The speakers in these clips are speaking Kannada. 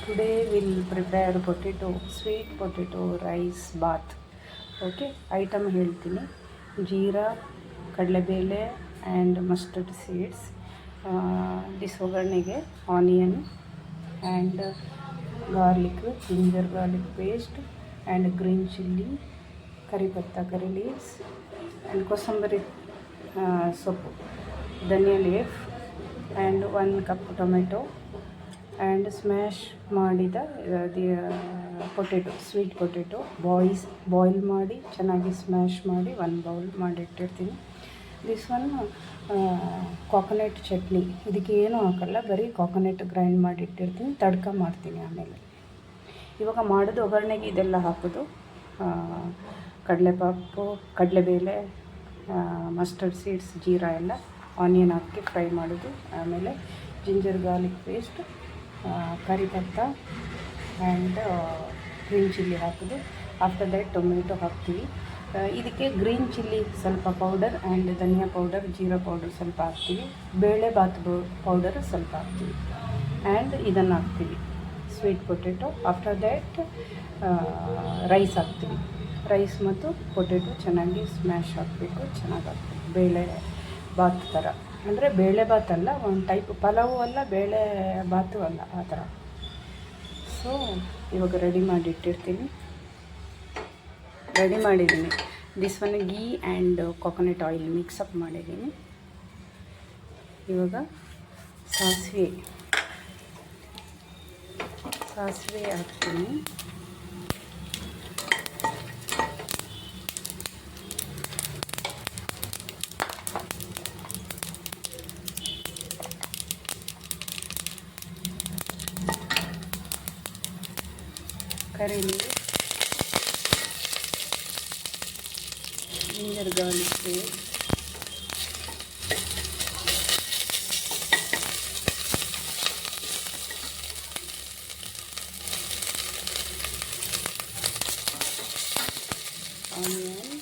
Today we'll prepare sweet potato rice bath. Okay, item ಹೇಳ್ತೀನಿ. ಜೀರಾ, ಕಡಲೆಬೇಳೆ ಆ್ಯಂಡ್ ಮಸ್ಟರ್ಡ್ ಸೀಡ್ಸ್. ದಿಸ್ ಒಗ್ಗರಣೆಗೆ onion and garlic, ginger garlic paste and green chilli, curry patta, curry leaves and kosambarī ಸೊಪ್ಪು, ಧನಿಯಾ leaf and 1 cup tomato and smash ಮಾಡಿದ ಪೊಟೆಟೊ, ಸ್ವೀಟ್ ಪೊಟೆಟೊ ಬಾಯ್ಲ್ ಮಾಡಿ ಚೆನ್ನಾಗಿ ಸ್ಮ್ಯಾಶ್ ಮಾಡಿ 1 ಬೌಲ್ ಮಾಡಿ ಇಟ್ಟಿರ್ತೀನಿ. ದಿಸ್ ಒನ್ ಕೋಕೋನಟ್ ಚಟ್ನಿ, ಇದಕ್ಕೆ ಏನೂ ಹಾಕಲ್ಲ, ಬರೀ ಕೋಕೋನಟ್ ಗ್ರೈಂಡ್ ಮಾಡಿ ಇಟ್ಟಿರ್ತೀನಿ, ತಡ್ಕ ಮಾಡ್ತೀನಿ ಆಮೇಲೆ. ಇವಾಗ ಮಾಡೋದು ಒಗ್ಗರಣೆಗೆ ಇದೆಲ್ಲ ಹಾಕೋದು, ಕಡಲೆಪಪ್ಪು, ಕಡಲೆಬೇಳೆ, ಮಸ್ಟರ್ಡ್ ಸೀಡ್ಸ್, ಜೀರಾ ಎಲ್ಲ ಆನಿಯನ್ ಹಾಕಿ ಫ್ರೈ ಮಾಡೋದು. ಆಮೇಲೆ ಜಿಂಜರ್ ಗಾರ್ಲಿಕ್ ಪೇಸ್ಟ್, ಕರಿ ಪತ್ತ ಆ್ಯಂಡ್ ಗ್ರೀನ್ ಚಿಲ್ಲಿ ಹಾಕೋದು. ಆಫ್ಟರ್ ದ್ಯಾಟ್ ಟೊಮೆಟೊ ಹಾಕ್ತೀವಿ. ಇದಕ್ಕೆ ಗ್ರೀನ್ ಚಿಲ್ಲಿ ಸ್ವಲ್ಪ powder and dhaniya powder, jeera powder ಸ್ವಲ್ಪ ಹಾಕ್ತೀವಿ, ಬೇಳೆ ಬಾತ್ ಪೌಡರ್ ಸ್ವಲ್ಪ ಹಾಕ್ತೀವಿ ಆ್ಯಂಡ್ ಇದನ್ನು ಹಾಕ್ತೀವಿ sweet potato. After that rice ಹಾಕ್ತೀವಿ. ರೈಸ್ ಮತ್ತು ಪೊಟೆಟೊ ಚೆನ್ನಾಗಿ ಸ್ಮ್ಯಾಶ್ ಹಾಕಬೇಕು, ಚೆನ್ನಾಗಿ ಹಾಕ್ಬೇಕು. ಬೇಳೆ ಬಾತ್ ಥರ, ಅಂದರೆ ಬೇಳೆ ಬಾತ್ ಅಲ್ಲ, ಒಂದು ಟೈಪ್ ಪಲಾವು ಅಲ್ಲ, ಬೇಳೆ ಬಾತು ಅಲ್ಲ, ಆ ಥರ. ಸೊ ಇವಾಗ ರೆಡಿ ಮಾಡಿ ಇಟ್ಟಿರ್ತೀನಿ. ರೆಡಿ ಮಾಡಿದ್ದೀನಿ. This one ghee and coconut oil mix up ಮಾಡಿದ್ದೀನಿ. ಇವಾಗ ಸಾಸಿವೆ ಹಾಕ್ತೀನಿ. Curry leaves, ginger garlic paste, onion,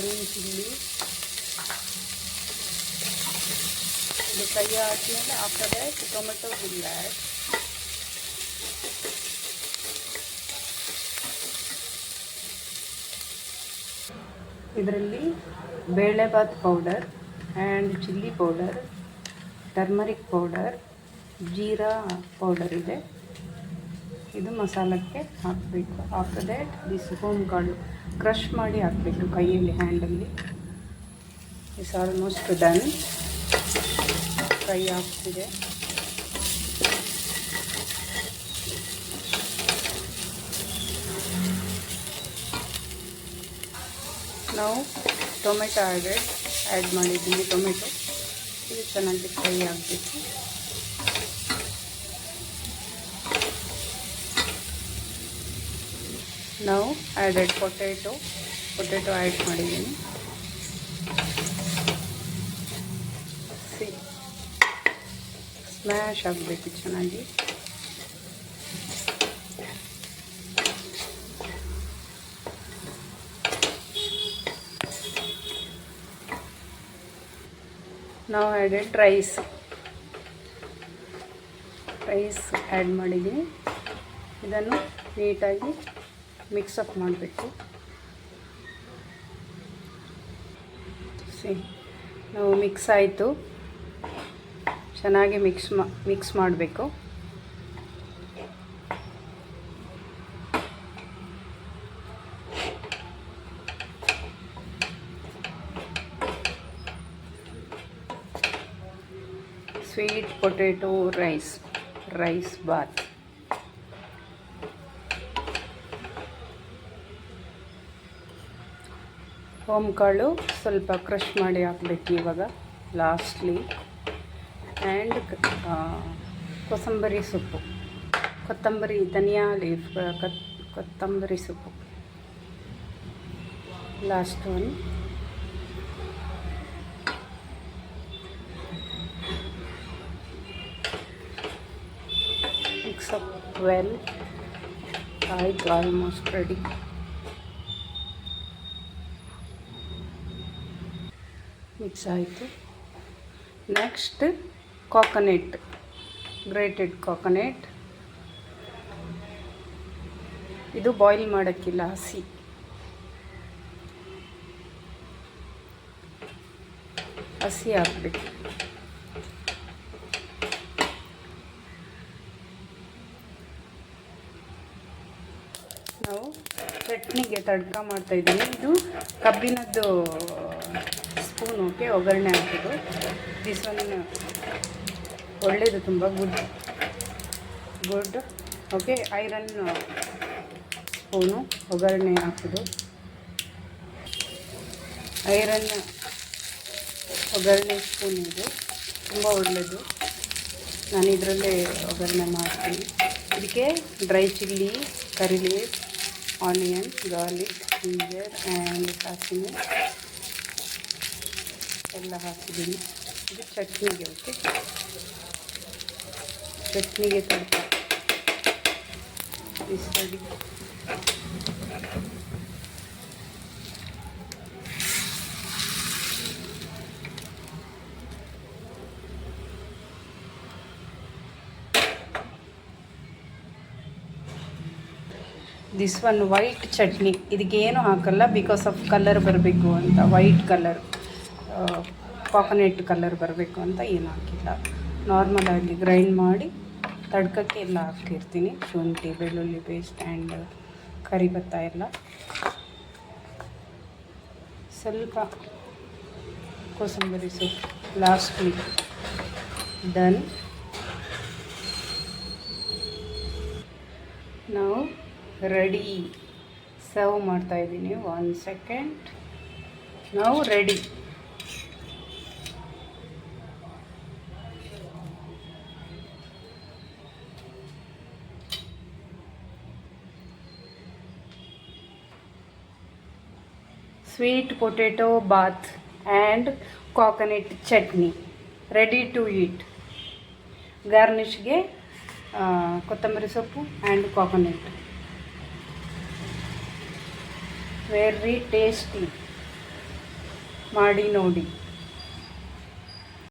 green chilli. ಇದು ಫ್ರೈ ಆದಮೇಲೆ after that tomato will add. ಇದರಲ್ಲಿ bele bath powder and chilli powder, turmeric powder, jeera powder ಇದೆ. ಇದು ಮಸಾಲಕ್ಕೆ ಹಾಕಬೇಕು. ಆಫ್ಟರ್ ದ್ಯಾಟ್ ದಿಸ್ ಕಾಳು ಕ್ರಷ್ ಮಾಡಿ ಹಾಕಬೇಕು ಕೈಯಲ್ಲಿ, ಹ್ಯಾಂಡಲ್ಲಿ. Is almost done. ಫ್ರೈ ಆಗ್ತಿದೆ. ನಾವು ಟೊಮೆಟೊ ಆ್ಯಡ್ ಮಾಡಿದ್ದೀನಿ. ಟೊಮೆಟೊ ಇದು ಚೆನ್ನಾಗಿ ಫ್ರೈ ಆಗಬೇಕು. ನಾವು ಆ್ಯಡೆಡ್ ಪೊಟೆಟೊ ಆ್ಯಡ್ ಮಾಡಿದ್ದೀನಿ. ಸ್ಮ್ಯಾಶ್ ಆಗಬೇಕು ಚೆನ್ನಾಗಿ. ನಾವು ಆ್ಯಡೆಡ್ ರೈಸ್ ಆ್ಯಡ್ ಮಾಡಿದ್ದೀನಿ. ಇದನ್ನು ನೀಟಾಗಿ ಮಿಕ್ಸಪ್ ಮಾಡಬೇಕು. ನಾವು ಮಿಕ್ಸ್ ಆಯಿತು, ಚೆನ್ನಾಗಿ ಮಿಕ್ಸ್ ಮಾಡಬೇಕು. Sweet potato rice bath. ಕಾಳು ಸ್ವಲ್ಪ ಕ್ರಷ್ ಮಾಡಿ ಹಾಕಬೇಕು ಇವಾಗ ಲಾಸ್ಟ್ಲಿ. ಆ್ಯಂಡ್ ಕೊತ್ತಂಬರಿ ಧನಿಯಾ ಲೀಫ್, ಕೊತ್ತಂಬರಿ ಸೊಪ್ಪು ಲಾಸ್ಟ್ ಒನ್. up well. ಆಯಿತು, ಆಲ್ಮೋಸ್ಟ್ ರೆಡಿ. ಮಿಕ್ಸ್ ಆಯಿತು. Next coconut, grated coconut. ಇದು ಬಾಯ್ಲ್ ಮಾಡೋಕ್ಕಿಲ್ಲ, ಹಸಿ ಹಾಕಬೇಕು. ನಾವು ಚಟ್ನಿಗೆ ತಡ್ಕ ಮಾಡ್ತಾಯಿದ್ದೀನಿ. ಇದು ಕಬ್ಬಿನದ್ದು ಸ್ಪೂನ್, ಓಕೆ, ಒಗ್ಗರಣೆ ಹಾಕೋದು. ದಿಸ್ ಒನ್ ಒಳ್ಳೆಯದು, ತುಂಬ ಗುಡ್ ಓಕೆ. ಐರನ್ ಸ್ಪೂನು ಒಗ್ಗರಣೆ ಹಾಕೋದು. ಐರನ್ ಒಗ್ಗರಣೆ ಸ್ಪೂನ್ ಇದು ತುಂಬ ಒಳ್ಳೆಯದು. ನಾನು ಇದರಲ್ಲೇ ಒಗ್ಗರಣೆ ಮಾಡ್ತೀನಿ. ಇದಕ್ಕೆ dry chilli, curry leaves, onion, garlic, ginger and ಸಾಸಿವೆ ಎಲ್ಲ ಹಾಕಿದ್ದೀನಿ. ಇದು ಚಟ್ನಿಗೆ, ಓಕೆ, ಚಟ್ನಿಗೆ tadka is ready. This one white chutney. ಇದಕ್ಕೇನು ಹಾಕಲ್ಲ, ಬಿಕಾಸ್ ಆಫ್ ಕಲರ್ ಬರಬೇಕು ಅಂತ, ವೈಟ್ ಕಲರ್, ಕೋಕೋನಟ್ ಕಲರ್ ಬರಬೇಕು ಅಂತ ಏನು ಹಾಕಿಲ್ಲ. ನಾರ್ಮಲಾಗಿ ಗ್ರೈಂಡ್ ಮಾಡಿ ತಡ್ಕಕ್ಕೆ ಎಲ್ಲ ಹಾಕಿರ್ತೀನಿ. ಶುಂಠಿ, ಬೆಳ್ಳುಳ್ಳಿ ಪೇಸ್ಟ್ ಆ್ಯಂಡ್ ಕರಿಪತ್ತ ಎಲ್ಲ. ಸ್ವಲ್ಪ ಕೋಸಂಬರಿ ಸೊಪ್ಪು ಲಾಸ್ಟ್ಲಿ. ಡನ್. ನಾವು ರೆಡಿ. ಸರ್ವ್ ಮಾಡ್ತಾಯಿದ್ದೀನಿ. 1 ಸೆಕೆಂಡ್. ನಾವು ready. Sweet potato bath and coconut chutney ready to eat. ಗಾರ್ನಿಷ್ಗೆ ಕೊತ್ತಂಬರಿ ಸೊಪ್ಪು ಆ್ಯಂಡ್ ಕೋಕೋನಟ್. Very tasty. ಮಾಡಿ ನೋಡಿ.